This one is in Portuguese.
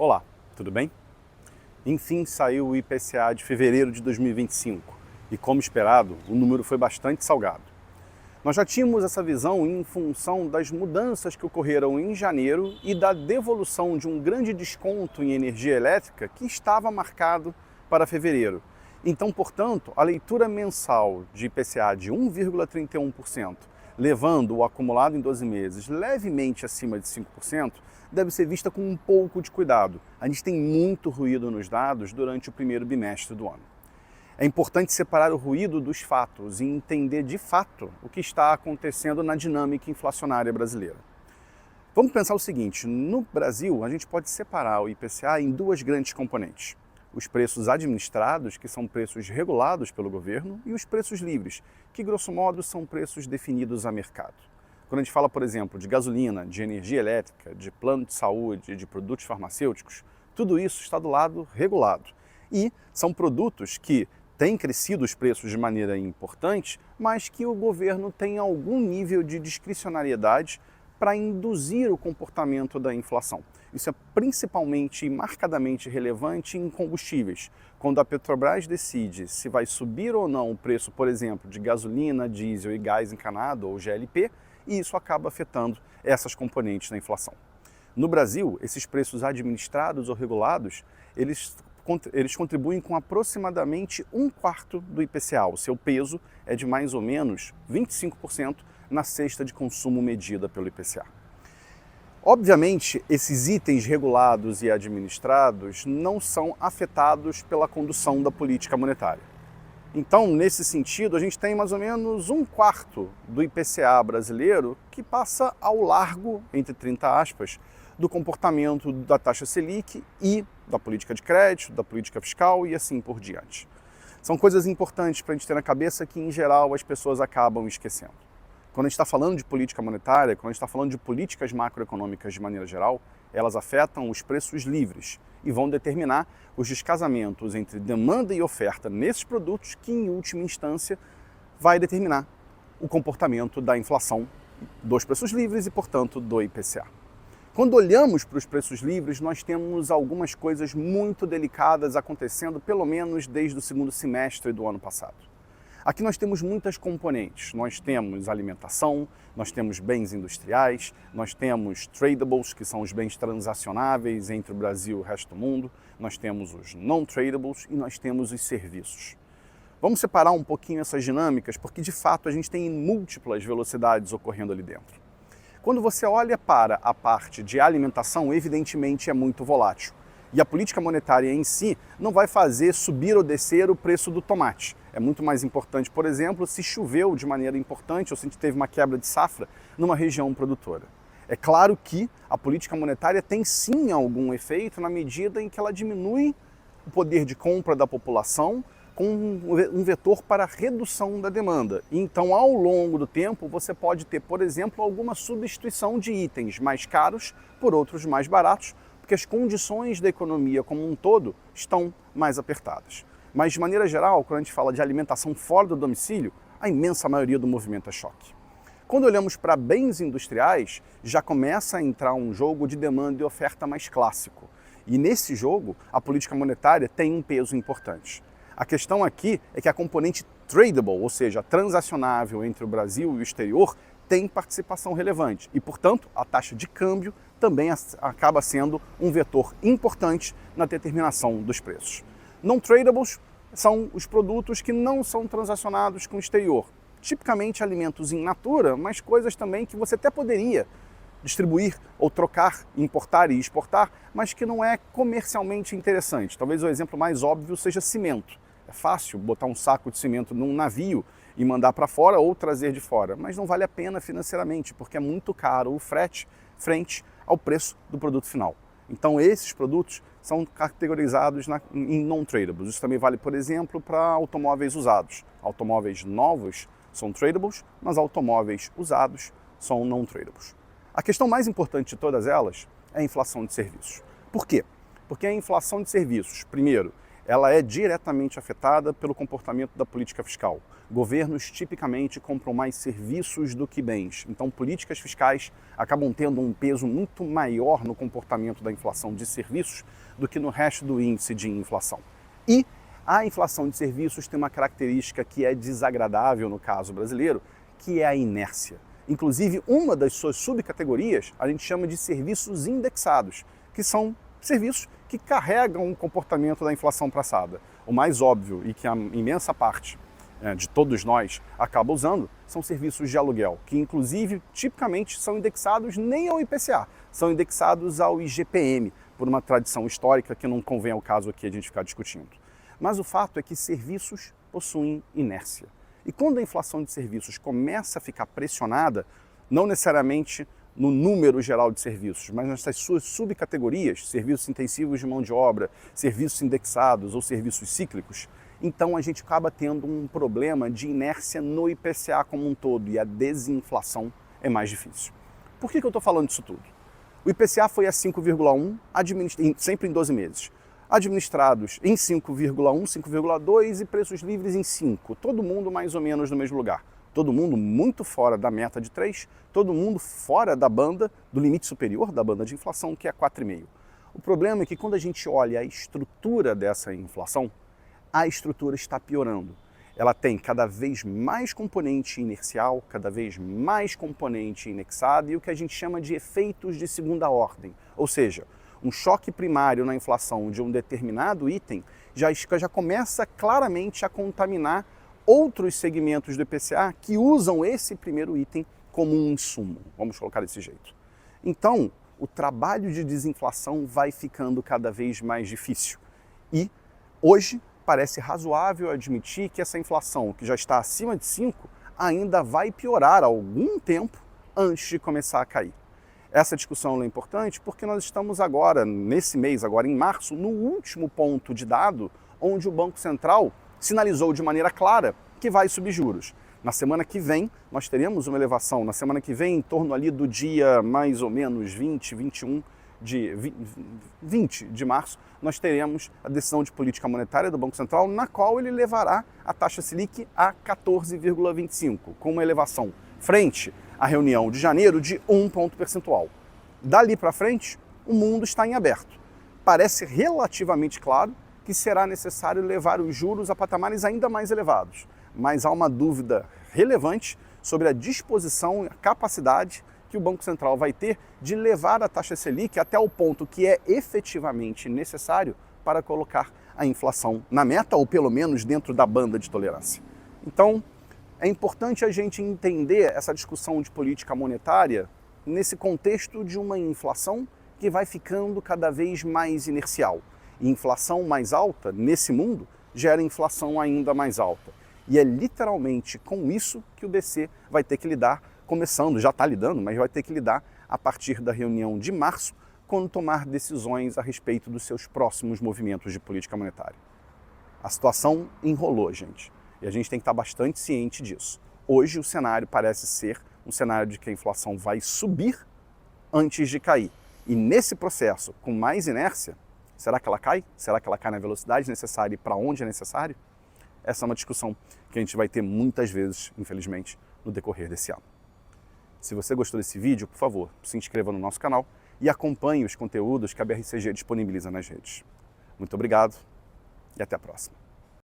Olá, tudo bem? Enfim, saiu o IPCA de fevereiro de 2025 e, como esperado, o número foi bastante salgado. Nós já tínhamos essa visão em função das mudanças que ocorreram em janeiro e da devolução de um grande desconto em energia elétrica que estava marcado para fevereiro. Então, portanto, a leitura mensal de IPCA de 1,31%, levando o acumulado em 12 meses levemente acima de 5%, deve ser vista com um pouco de cuidado. A gente tem muito ruído nos dados durante o primeiro bimestre do ano. É importante separar o ruído dos fatos e entender de fato o que está acontecendo na dinâmica inflacionária brasileira. Vamos pensar o seguinte: no Brasil, a gente pode separar o IPCA em duas grandes componentes. Os preços administrados, que são preços regulados pelo governo, e os preços livres, que grosso modo são preços definidos a mercado. Quando a gente fala, por exemplo, de gasolina, de energia elétrica, de plano de saúde, de produtos farmacêuticos, tudo isso está do lado regulado. E são produtos que têm crescido os preços de maneira importante, mas que o governo tem algum nível de discricionariedade para induzir o comportamento da inflação. Isso é principalmente e marcadamente relevante em combustíveis. Quando a Petrobras decide se vai subir ou não o preço, por exemplo, de gasolina, diesel e gás encanado, ou GLP, e isso acaba afetando essas componentes da inflação. No Brasil, esses preços administrados ou regulados, eles contribuem com aproximadamente 1/4 do IPCA. O seu peso é de mais ou menos 25% na cesta de consumo medida pelo IPCA. Obviamente, esses itens regulados e administrados não são afetados pela condução da política monetária. Então, nesse sentido, a gente tem mais ou menos 1/4 do IPCA brasileiro que passa ao largo, entre 30 aspas, do comportamento da taxa Selic e da política de crédito, da política fiscal e assim por diante. São coisas importantes para a gente ter na cabeça que, em geral, as pessoas acabam esquecendo. Quando a gente está falando de política monetária, quando a gente está falando de políticas macroeconômicas de maneira geral, elas afetam os preços livres e vão determinar os descasamentos entre demanda e oferta nesses produtos que, em última instância, vai determinar o comportamento da inflação dos preços livres e, portanto, do IPCA. Quando olhamos para os preços livres, nós temos algumas coisas muito delicadas acontecendo, pelo menos desde o segundo semestre do ano passado. Aqui nós temos muitas componentes. Nós temos alimentação, nós temos bens industriais, nós temos tradables, que são os bens transacionáveis entre o Brasil e o resto do mundo, nós temos os non-tradables e nós temos os serviços. Vamos separar um pouquinho essas dinâmicas, porque de fato a gente tem múltiplas velocidades ocorrendo ali dentro. Quando você olha para a parte de alimentação, evidentemente é muito volátil. E a política monetária em si não vai fazer subir ou descer o preço do tomate. É muito mais importante, por exemplo, se choveu de maneira importante ou se a gente teve uma quebra de safra numa região produtora. É claro que a política monetária tem sim algum efeito na medida em que ela diminui o poder de compra da população com um vetor para a redução da demanda. Então, ao longo do tempo, você pode ter, por exemplo, alguma substituição de itens mais caros por outros mais baratos, porque as condições da economia como um todo estão mais apertadas. Mas, de maneira geral, quando a gente fala de alimentação fora do domicílio, a imensa maioria do movimento é choque. Quando olhamos para bens industriais, já começa a entrar um jogo de demanda e oferta mais clássico. E nesse jogo, a política monetária tem um peso importante. A questão aqui é que a componente tradable, ou seja, transacionável entre o Brasil e o exterior, tem participação relevante e, portanto, a taxa de câmbio também acaba sendo um vetor importante na determinação dos preços. Non-tradables são os produtos que não são transacionados com o exterior, tipicamente alimentos in natura, mas coisas também que você até poderia distribuir ou trocar, importar e exportar, mas que não é comercialmente interessante. Talvez o exemplo mais óbvio seja cimento. É fácil botar um saco de cimento num navio e mandar para fora ou trazer de fora, mas não vale a pena financeiramente, porque é muito caro o frete frente ao preço do produto final. Então esses produtos são categorizados em non-tradables. Isso também vale, por exemplo, para automóveis usados. Automóveis novos são tradables, mas automóveis usados são non-tradables. A questão mais importante de todas elas é a inflação de serviços. Por quê? Porque a inflação de serviços, primeiro, ela é diretamente afetada pelo comportamento da política fiscal. Governos tipicamente compram mais serviços do que bens, então políticas fiscais acabam tendo um peso muito maior no comportamento da inflação de serviços do que no resto do índice de inflação. E a inflação de serviços tem uma característica que é desagradável no caso brasileiro, que é a inércia. Inclusive, uma das suas subcategorias a gente chama de serviços indexados, que são serviços que carregam o comportamento da inflação passada. O mais óbvio e que a imensa parte de todos nós acaba usando são serviços de aluguel, que inclusive tipicamente são indexados nem ao IPCA, são indexados ao IGPM, por uma tradição histórica que não convém ao caso aqui a gente ficar discutindo. Mas o fato é que serviços possuem inércia. E quando a inflação de serviços começa a ficar pressionada, não necessariamente no número geral de serviços, mas nessas suas subcategorias, serviços intensivos de mão de obra, serviços indexados ou serviços cíclicos, então a gente acaba tendo um problema de inércia no IPCA como um todo e a desinflação é mais difícil. Por que eu estou falando disso tudo? O IPCA foi a 5,1, sempre em 12 meses. Administrados em 5,1, 5,2 e preços livres em 5. Todo mundo mais ou menos no mesmo lugar. Todo mundo muito fora da meta de 3, todo mundo fora da banda, do limite superior da banda de inflação, que é 4,5. O problema é que quando a gente olha a estrutura dessa inflação, a estrutura está piorando. Ela tem cada vez mais componente inercial, cada vez mais componente indexado e o que a gente chama de efeitos de segunda ordem. Ou seja, um choque primário na inflação de um determinado item já começa claramente a contaminar outros segmentos do IPCA que usam esse primeiro item como um insumo, vamos colocar desse jeito. Então, o trabalho de desinflação vai ficando cada vez mais difícil. E hoje parece razoável admitir que essa inflação, que já está acima de 5, ainda vai piorar algum tempo antes de começar a cair. Essa discussão é importante porque nós estamos agora, nesse mês, agora em março, no último ponto de dado, onde o Banco Central sinalizou de maneira clara que vai subir juros. Na semana que vem, nós teremos uma elevação. Na semana que vem, em torno ali do dia mais ou menos 20 de março, nós teremos a decisão de política monetária do Banco Central, na qual ele levará a taxa Selic a 14,25, com uma elevação frente à reunião de janeiro de 1 ponto percentual. Dali para frente, o mundo está em aberto. Parece relativamente claro que será necessário levar os juros a patamares ainda mais elevados, mas há uma dúvida relevante sobre a disposição e a capacidade que o Banco Central vai ter de levar a taxa Selic até o ponto que é efetivamente necessário para colocar a inflação na meta, ou pelo menos dentro da banda de tolerância. Então, é importante a gente entender essa discussão de política monetária nesse contexto de uma inflação que vai ficando cada vez mais inercial. E inflação mais alta, nesse mundo, gera inflação ainda mais alta. E é literalmente com isso que o BC vai ter que lidar, começando, já está lidando, mas vai ter que lidar a partir da reunião de março, quando tomar decisões a respeito dos seus próximos movimentos de política monetária. A situação enrolou, gente, e a gente tem que estar bastante ciente disso. Hoje o cenário parece ser um cenário de que a inflação vai subir antes de cair. E nesse processo, com mais inércia, será que ela cai? Será que ela cai na velocidade necessária e para onde é necessário? Essa é uma discussão que a gente vai ter muitas vezes, infelizmente, no decorrer desse ano. Se você gostou desse vídeo, por favor, se inscreva no nosso canal e acompanhe os conteúdos que a BRCG disponibiliza nas redes. Muito obrigado e até a próxima.